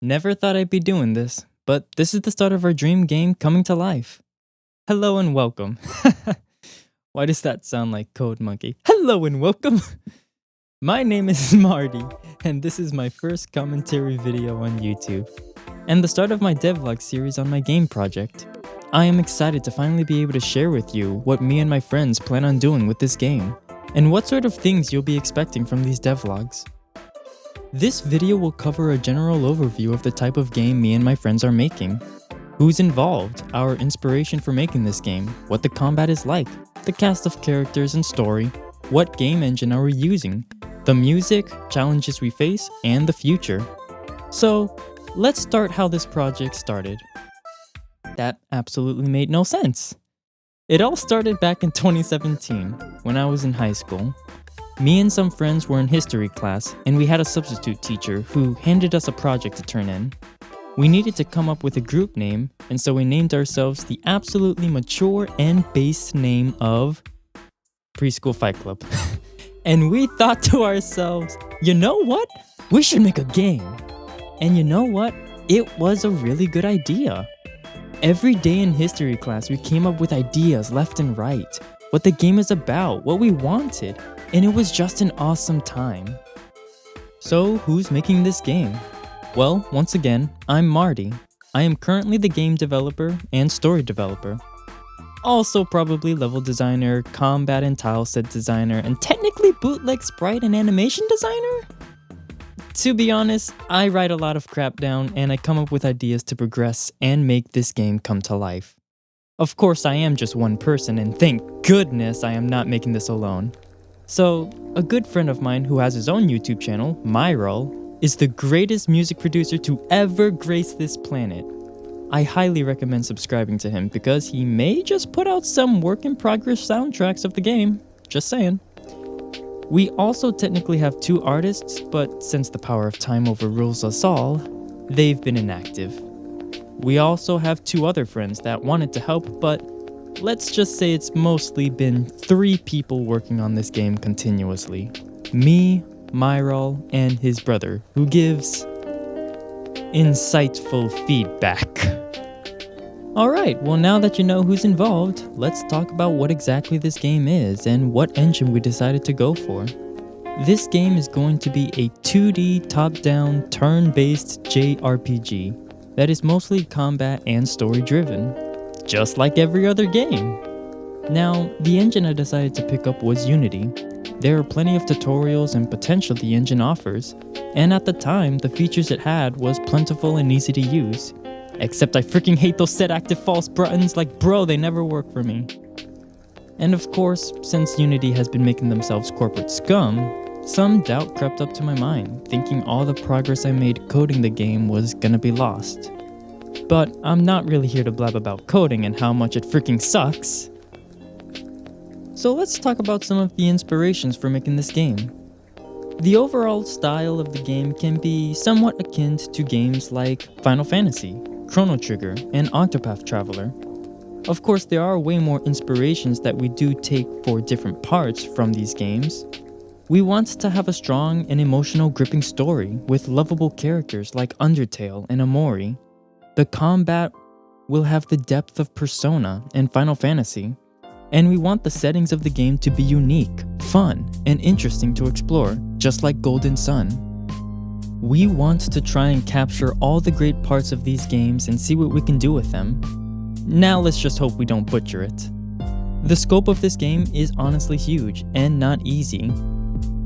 Never thought I'd be doing this, but this is the start of our dream game coming to life. Hello and welcome. Why does that sound like Code Monkey? Hello and welcome. My name is Mardy, and this is my first commentary video on YouTube, and the start of my devlog series on my game project. I am excited to finally be able to share with you what me and my friends plan on doing with this game, and what sort of things you'll be expecting from these devlogs. This video will cover a general overview of the type of game me and my friends are making, who's involved, our inspiration for making this game, what the combat is like, the cast of characters and story, what game engine are we using, the music, challenges we face, and the future. So, let's start how this project started. That absolutely made no sense. It all started back in 2017, when I was in high school. Me and some friends were in history class, and we had a substitute teacher who handed us a project to turn in. We needed to come up with a group name, and so we named ourselves the absolutely mature and base name of Preschool Fight Club. And we thought to ourselves, you know what? We should make a game. And you know what? It was a really good idea. Every day in history class, we came up with ideas left and right, what the game is about, what we wanted, and it was just an awesome time. So, who's making this game? Well, once again, I'm Mardy. I am currently the game developer and story developer. Also probably level designer, combat and tile set designer, and technically bootleg sprite and animation designer? To be honest, I write a lot of crap down and I come up with ideas to progress and make this game come to life. Of course, I am just one person, and thank goodness I am not making this alone. So, a good friend of mine who has his own YouTube channel, Mardy, is the greatest music producer to ever grace this planet. I highly recommend subscribing to him because he may just put out some work-in-progress soundtracks of the game. Just saying. We also technically have two artists, but since the power of time overrules us all, they've been inactive. We also have two other friends that wanted to help, but let's just say it's mostly been 3 people working on this game continuously. Me, Mardy, and his brother, who gives insightful feedback. Alright, well now that you know who's involved, let's talk about what exactly this game is and what engine we decided to go for. This game is going to be a 2D top-down turn-based JRPG that is mostly combat and story driven, just like every other game. Now, the engine I decided to pick up was Unity. There are plenty of tutorials and potential the engine offers, and at the time, the features it had was plentiful and easy to use. Except I freaking hate those set active false buttons, like bro, they never work for me. And of course, since Unity has been making themselves corporate scum, some doubt crept up to my mind, thinking all the progress I made coding the game was gonna be lost. But I'm not really here to blab about coding and how much it freaking sucks. So let's talk about some of the inspirations for making this game. The overall style of the game can be somewhat akin to games like Final Fantasy, Chrono Trigger, and Octopath Traveler. Of course, there are way more inspirations that we do take for different parts from these games. We want to have a strong and emotional gripping story with lovable characters like Undertale and Omori. The combat will have the depth of Persona and Final Fantasy. And we want the settings of the game to be unique, fun, and interesting to explore, just like Golden Sun. We want to try and capture all the great parts of these games and see what we can do with them. Now let's just hope we don't butcher it. The scope of this game is honestly huge and not easy.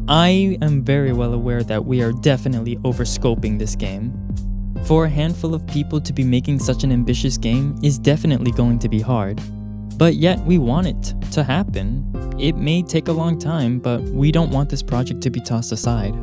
I am very well aware that we are definitely overscoping this game. For a handful of people to be making such an ambitious game is definitely going to be hard. But yet we want it to happen. It may take a long time, but we don't want this project to be tossed aside.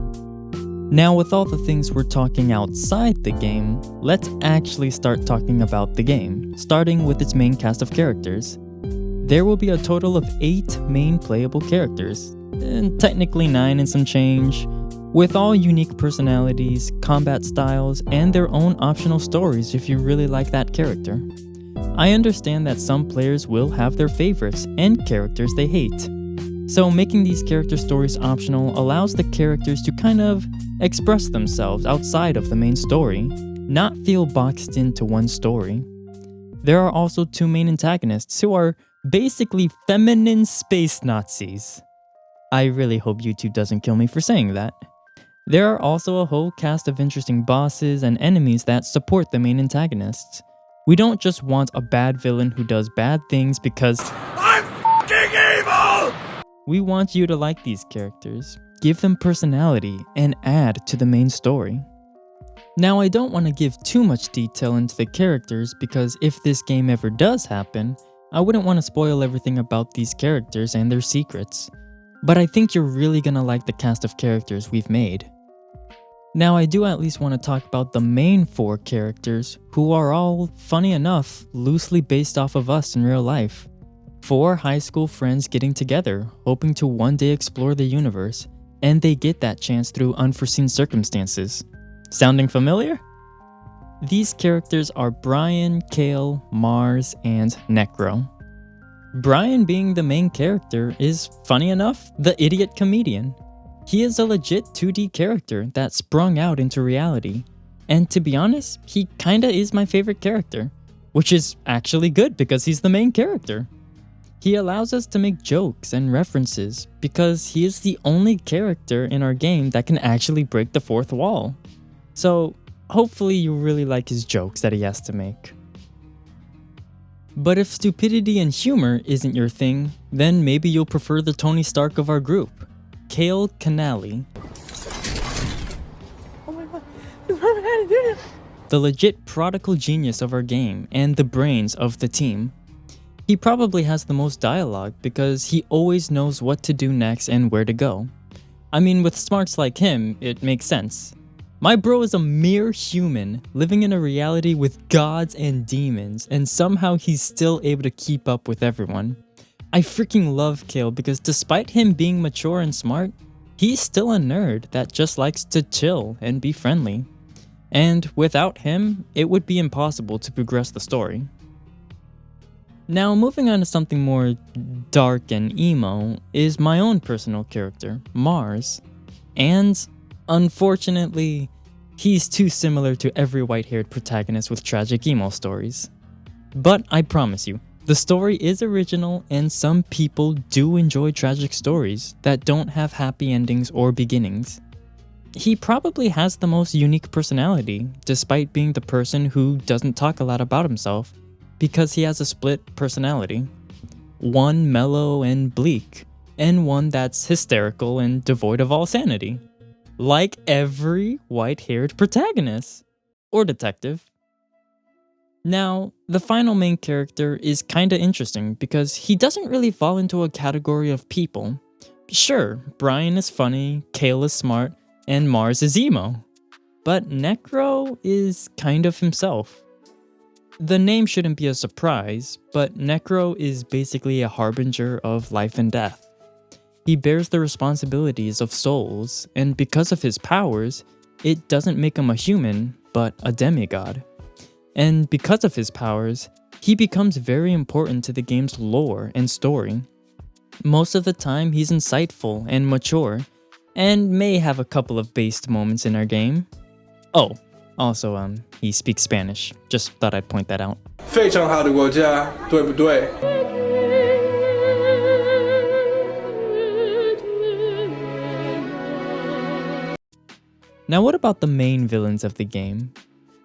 Now, with all the things we're talking outside the game, let's actually start talking about the game, starting with its main cast of characters. There will be a total of 8 main playable characters, and technically 9 and some change, with all unique personalities, combat styles, and their own optional stories if you really like that character. I understand that some players will have their favorites and characters they hate. So making these character stories optional allows the characters to kind of express themselves outside of the main story, not feel boxed into one story. There are also two main antagonists who are basically feminine space Nazis. I really hope YouTube doesn't kill me for saying that. There are also a whole cast of interesting bosses and enemies that support the main antagonists. We don't just want a bad villain who does bad things because I'm fucking evil! We want you to like these characters, give them personality, and add to the main story. Now, I don't want to give too much detail into the characters because if this game ever does happen, I wouldn't want to spoil everything about these characters and their secrets. But I think you're really gonna like the cast of characters we've made. Now, I do at least want to talk about the main 4 characters who are all, funny enough, loosely based off of us in real life. 4 high school friends getting together, hoping to one day explore the universe, and they get that chance through unforeseen circumstances. Sounding familiar? These characters are Brian, Kale, Mars, and Necro. Brian, being the main character, is, funny enough, the idiot comedian. He is a legit 2D character that sprung out into reality, and to be honest, he kinda is my favorite character, which is actually good because he's the main character. He allows us to make jokes and references because he is the only character in our game that can actually break the fourth wall. So hopefully you really like his jokes that he has to make. But if stupidity and humor isn't your thing, then maybe you'll prefer the Tony Stark of our group, Kale Canali. Oh my god, the legit prodigal genius of our game and the brains of the team. He probably has the most dialogue because he always knows what to do next and where to go. I mean, with smarts like him, it makes sense. My bro is a mere human living in a reality with gods and demons, and somehow he's still able to keep up with everyone. I freaking love Kale because despite him being mature and smart, he's still a nerd that just likes to chill and be friendly. And without him, it would be impossible to progress the story. Now, moving on to something more dark and emo is my own personal character, Mars. And unfortunately, he's too similar to every white-haired protagonist with tragic emo stories. But I promise you, the story is original and some people do enjoy tragic stories that don't have happy endings or beginnings. He probably has the most unique personality, despite being the person who doesn't talk a lot about himself, because he has a split personality. One mellow and bleak, and one that's hysterical and devoid of all sanity. Like every white-haired protagonist. Or detective. Now, the final main character is kinda interesting because he doesn't really fall into a category of people. Sure, Brian is funny, Kale is smart, and Mars is emo. But Necro is kind of himself. The name shouldn't be a surprise, but Necro is basically a harbinger of life and death. He bears the responsibilities of souls, and because of his powers, it doesn't make him a human, but a demigod. And because of his powers, he becomes very important to the game's lore and story. Most of the time, he's insightful and mature, and may have a couple of based moments in our game. Oh, also, he speaks Spanish. Just thought I'd point that out. 非常好的国家，对不对？ Now, what about the main villains of the game?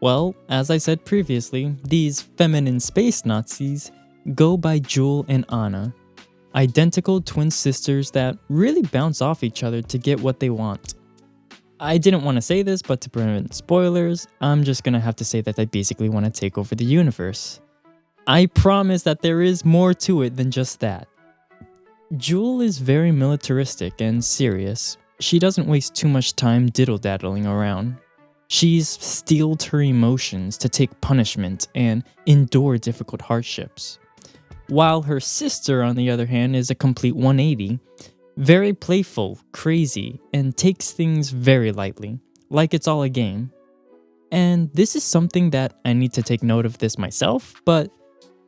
Well, as I said previously, these feminine space Nazis go by Jewel and Anna, identical twin sisters that really bounce off each other to get what they want. I didn't want to say this, but to prevent spoilers, I'm just gonna have to say that they basically want to take over the universe. I promise that there is more to it than just that. Jewel is very militaristic and serious. She doesn't waste too much time diddle-daddling around. She's steeled her emotions to take punishment and endure difficult hardships. While her sister, on the other hand, is a complete 180, very playful, crazy, and takes things very lightly, like it's all a game. And this is something that I need to take note of this myself, but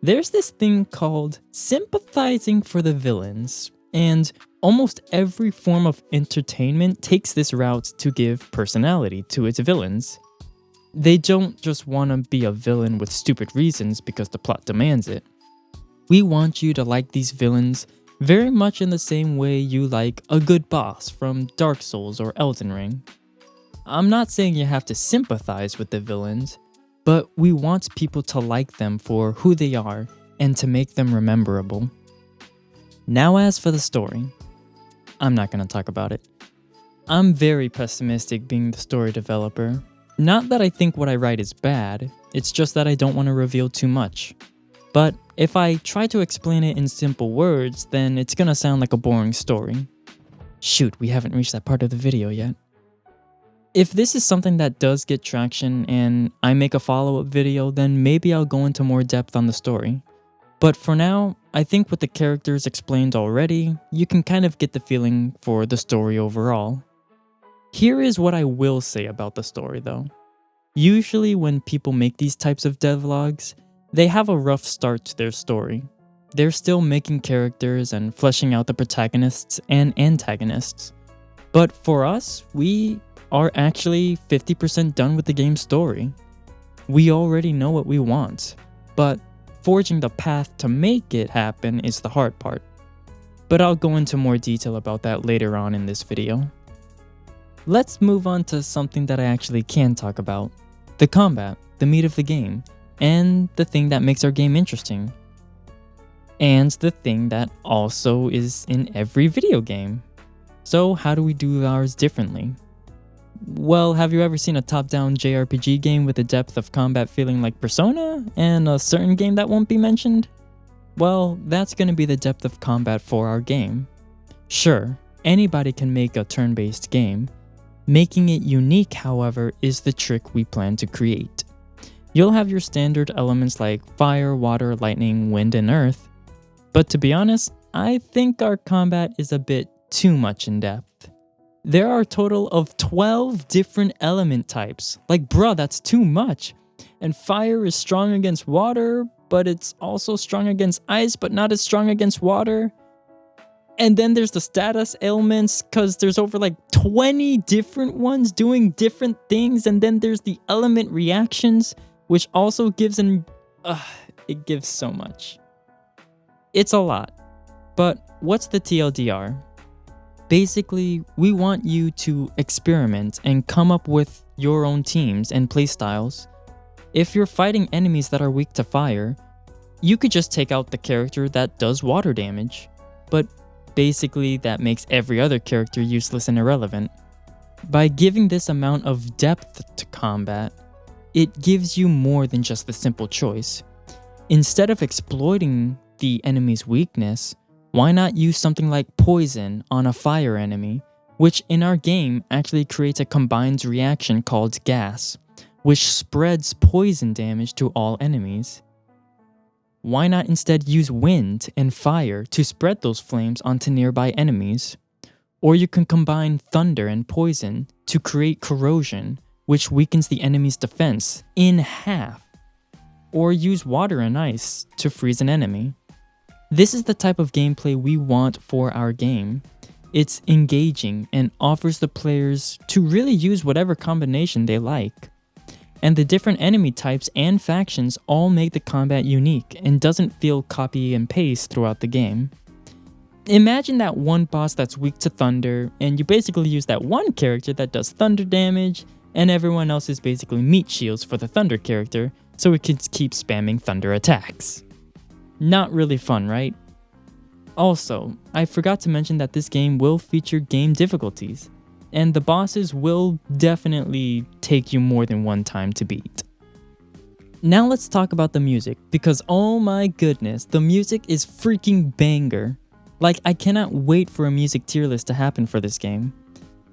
there's this thing called sympathizing for the villains, and almost every form of entertainment takes this route to give personality to its villains. They don't just want to be a villain with stupid reasons because the plot demands it. We want you to like these villains very much in the same way you like a good boss from Dark Souls or Elden Ring. I'm not saying you have to sympathize with the villains, but we want people to like them for who they are and to make them rememberable. Now as for the story, I'm not going to talk about it. I'm very pessimistic being the story developer. Not that I think what I write is bad, it's just that I don't want to reveal too much. But if I try to explain it in simple words, then it's gonna sound like a boring story. Shoot, we haven't reached that part of the video yet. If this is something that does get traction and I make a follow-up video, then maybe I'll go into more depth on the story. But for now, I think with the characters explained already, you can kind of get the feeling for the story overall. Here is what I will say about the story though. Usually when people make these types of devlogs, they have a rough start to their story. They're still making characters and fleshing out the protagonists and antagonists. But for us, we are actually 50% done with the game's story. We already know what we want, but forging the path to make it happen is the hard part. But I'll go into more detail about that later on in this video. Let's move on to something that I actually can talk about. The combat, the meat of the game, and the thing that makes our game interesting. And the thing that also is in every video game. So how do we do ours differently? Well, have you ever seen a top-down JRPG game with a depth of combat feeling like Persona, and a certain game that won't be mentioned? Well, that's going to be the depth of combat for our game. Sure, anybody can make a turn-based game. Making it unique, however, is the trick we plan to create. You'll have your standard elements like fire, water, lightning, wind, and earth. But to be honest, I think our combat is a bit too much in depth. There are a total of 12 different element types. Like, bruh, that's too much. And fire is strong against water, but it's also strong against ice, but not as strong against water. And then there's the status ailments, because there's over like 20 different ones doing different things. And then there's the element reactions, which also gives it gives so much. It's a lot. But what's the TLDR? Basically, we want you to experiment and come up with your own teams and playstyles. If you're fighting enemies that are weak to fire, you could just take out the character that does water damage. But basically, that makes every other character useless and irrelevant. By giving this amount of depth to combat, it gives you more than just the simple choice. Instead of exploiting the enemy's weakness, why not use something like poison on a fire enemy, which in our game actually creates a combined reaction called gas, which spreads poison damage to all enemies? Why not instead use wind and fire to spread those flames onto nearby enemies? Or you can combine thunder and poison to create corrosion, which weakens the enemy's defense in half. Or use water and ice to freeze an enemy. This is the type of gameplay we want for our game. It's engaging and offers the players to really use whatever combination they like. And the different enemy types and factions all make the combat unique and doesn't feel copy and paste throughout the game. Imagine that one boss that's weak to thunder, and you basically use that one character that does thunder damage, and everyone else is basically meat shields for the thunder character, so it can keep spamming thunder attacks. Not really fun, right? Also, I forgot to mention that this game will feature game difficulties, and the bosses will definitely take you more than one time to beat. Now let's talk about the music, because oh my goodness, the music is freaking banger. Like, I cannot wait for a music tier list to happen for this game.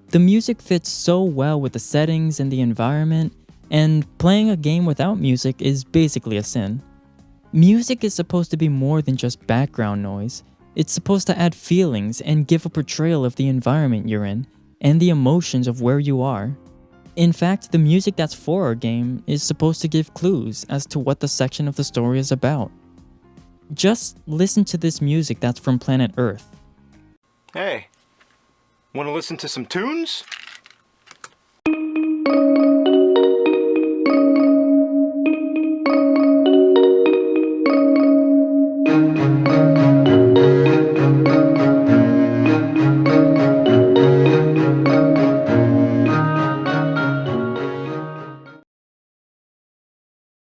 The music fits so well with the settings and the environment, and playing a game without music is basically a sin. Music is supposed to be more than just background noise. It's supposed to add feelings and give a portrayal of the environment you're in, and the emotions of where you are. In fact, the music that's for our game is supposed to give clues as to what the section of the story is about. Just listen to this music that's from planet Earth. Hey, want to listen to some tunes?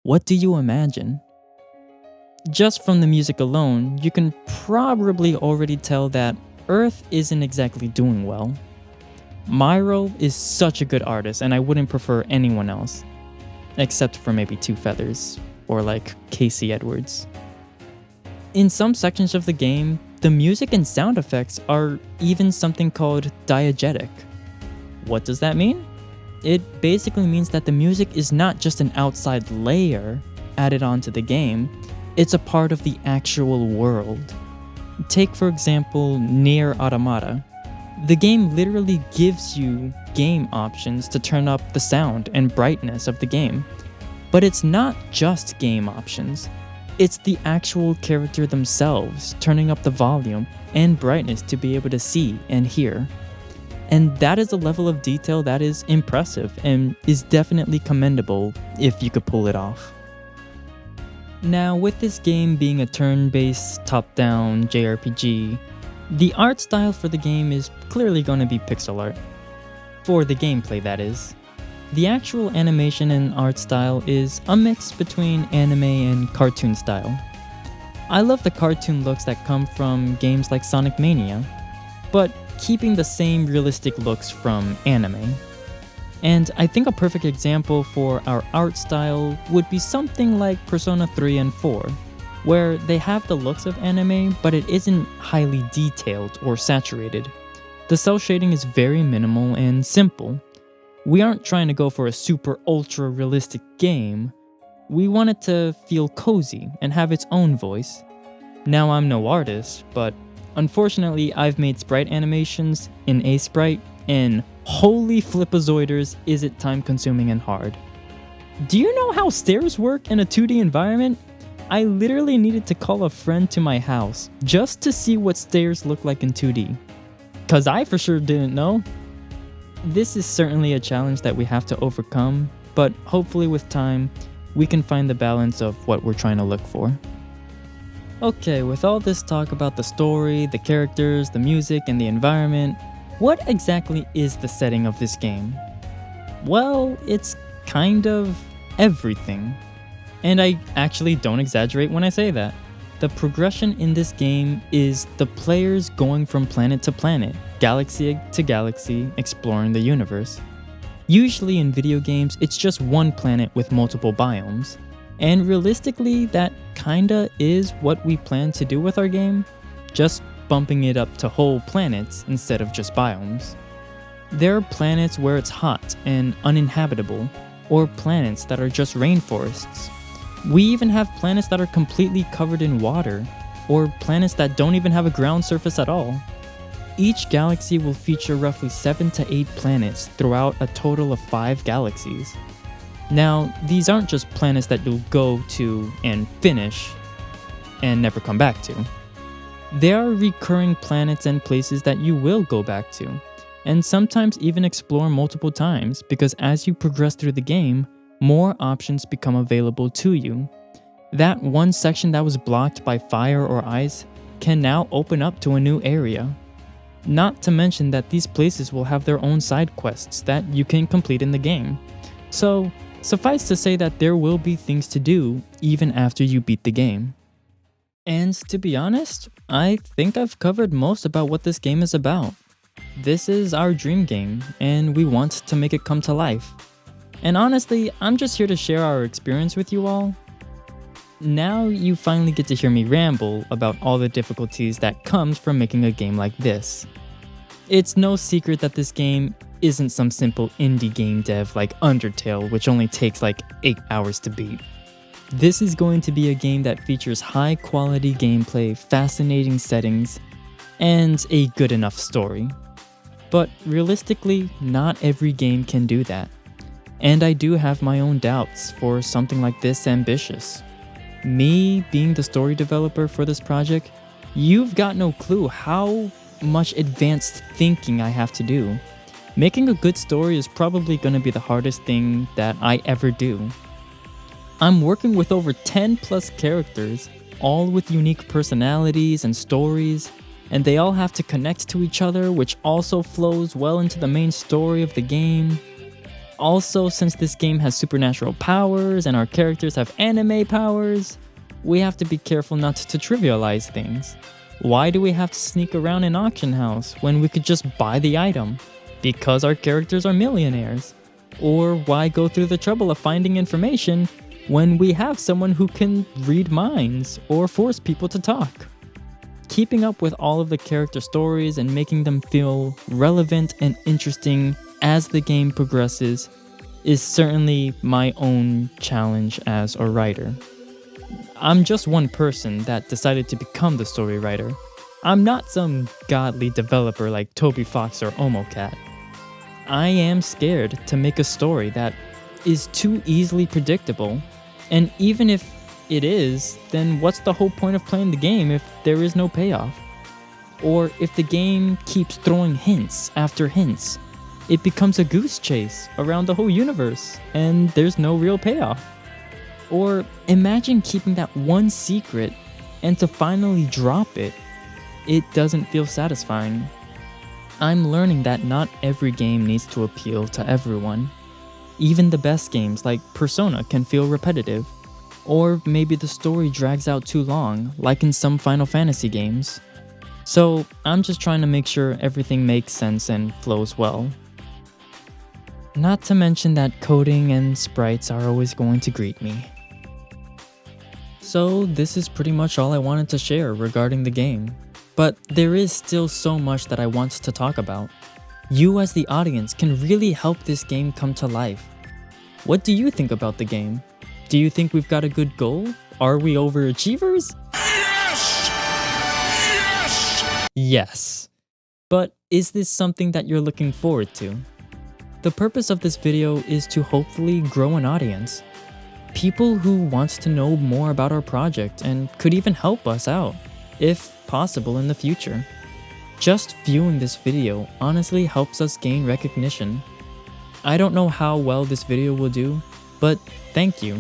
What do you imagine? Just from the music alone, you can probably already tell that Earth isn't exactly doing well. Myro is such a good artist, and I wouldn't prefer anyone else. Except for maybe Two Feathers, or like Casey Edwards. In some sections of the game, the music and sound effects are even something called diegetic. What does that mean? It basically means that the music is not just an outside layer added onto the game, it's a part of the actual world. Take for example Nier Automata. The game literally gives you game options to turn up the sound and brightness of the game. But it's not just game options. It's the actual character themselves turning up the volume and brightness to be able to see and hear. And that is a level of detail that is impressive and is definitely commendable if you could pull it off. Now, with this game being a turn-based, top-down JRPG, the art style for the game is clearly going to be pixel art. For the gameplay, that is. The actual animation and art style is a mix between anime and cartoon style. I love the cartoon looks that come from games like Sonic Mania, but keeping the same realistic looks from anime. And I think a perfect example for our art style would be something like Persona 3 and 4, where they have the looks of anime, but it isn't highly detailed or saturated. The cell shading is very minimal and simple. We aren't trying to go for a super ultra realistic game. We want it to feel cozy and have its own voice. Now, I'm no artist, but unfortunately I've made sprite animations in A-Sprite, and holy flipazoiders is it time consuming and hard. Do you know how stairs work in a 2D environment? I literally needed to call a friend to my house just to see what stairs look like in 2D. Cause I for sure didn't know. This is certainly a challenge that we have to overcome, but hopefully with time, we can find the balance of what we're trying to look for. Okay, with all this talk about the story, the characters, the music, and the environment, what exactly is the setting of this game? Well, it's kind of everything. And I actually don't exaggerate when I say that. The progression in this game is the players going from planet to planet, galaxy to galaxy, exploring the universe. Usually in video games, it's just one planet with multiple biomes. And realistically, that kinda is what we plan to do with our game, just bumping it up to whole planets instead of just biomes. There are planets where it's hot and uninhabitable, or planets that are just rainforests. We even have planets that are completely covered in water, or planets that don't even have a ground surface at all. Each galaxy will feature roughly 7 to 8 planets throughout a total of 5 galaxies. Now, these aren't just planets that you'll go to and finish and never come back to. There are recurring planets and places that you will go back to, and sometimes even explore multiple times because as you progress through the game, more options become available to you. That one section that was blocked by fire or ice can now open up to a new area. Not to mention that these places will have their own side quests that you can complete in the game. So, suffice to say that there will be things to do even after you beat the game. And to be honest, I think I've covered most about what this game is about. This is our dream game, and we want to make it come to life. And honestly, I'm just here to share our experience with you all. Now you finally get to hear me ramble about all the difficulties that comes from making a game like this. It's no secret that this game isn't some simple indie game dev like Undertale, which only takes like 8 hours to beat. This is going to be a game that features high quality gameplay, fascinating settings, and a good enough story. But realistically, not every game can do that. And I do have my own doubts for something like this ambitious. Me being the story developer for this project, you've got no clue how much advanced thinking I have to do. Making a good story is probably going to be the hardest thing that I ever do. I'm working with over 10 plus characters, all with unique personalities and stories, and they all have to connect to each other, which also flows well into the main story of the game. Also, since this game has supernatural powers and our characters have anime powers, we have to be careful not to trivialize things. Why do we have to sneak around an auction house when we could just buy the item? Because our characters are millionaires. Or why go through the trouble of finding information when we have someone who can read minds or force people to talk? Keeping up with all of the character stories and making them feel relevant and interesting as the game progresses is certainly my own challenge as a writer. I'm just one person that decided to become the story writer. I'm not some godly developer like Toby Fox or Omocat. I am scared to make a story that is too easily predictable, and even if it is, then what's the whole point of playing the game if there is no payoff? Or if the game keeps throwing hints after hints, it becomes a goose chase around the whole universe and there's no real payoff. Or imagine keeping that one secret and to finally drop it, it doesn't feel satisfying. I'm learning that not every game needs to appeal to everyone. Even the best games like Persona can feel repetitive. Or maybe the story drags out too long, like in some Final Fantasy games. So I'm just trying to make sure everything makes sense and flows well. Not to mention that coding and sprites are always going to greet me. So this is pretty much all I wanted to share regarding the game. But there is still so much that I want to talk about. You as the audience can really help this game come to life. What do you think about the game? Do you think we've got a good goal? Are we overachievers? Yes! Yes! Yes. But is this something that you're looking forward to? The purpose of this video is to hopefully grow an audience. People who want to know more about our project and could even help us out, if possible in the future. Just viewing this video honestly helps us gain recognition. I don't know how well this video will do, but thank you.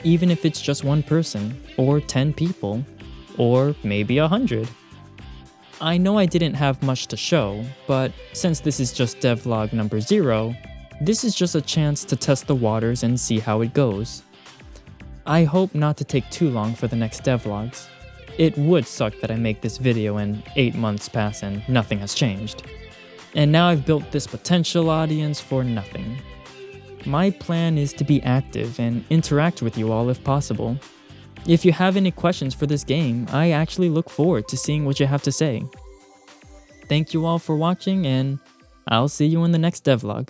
Even if it's just one person, or 10 people, or maybe 100. I know I didn't have much to show, but since this is just devlog number 0, this is just a chance to test the waters and see how it goes. I hope not to take too long for the next devlogs. It would suck that I make this video and 8 months pass and nothing has changed. And now I've built this potential audience for nothing. My plan is to be active and interact with you all if possible. If you have any questions for this game, I actually look forward to seeing what you have to say. Thank you all for watching, and I'll see you in the next devlog.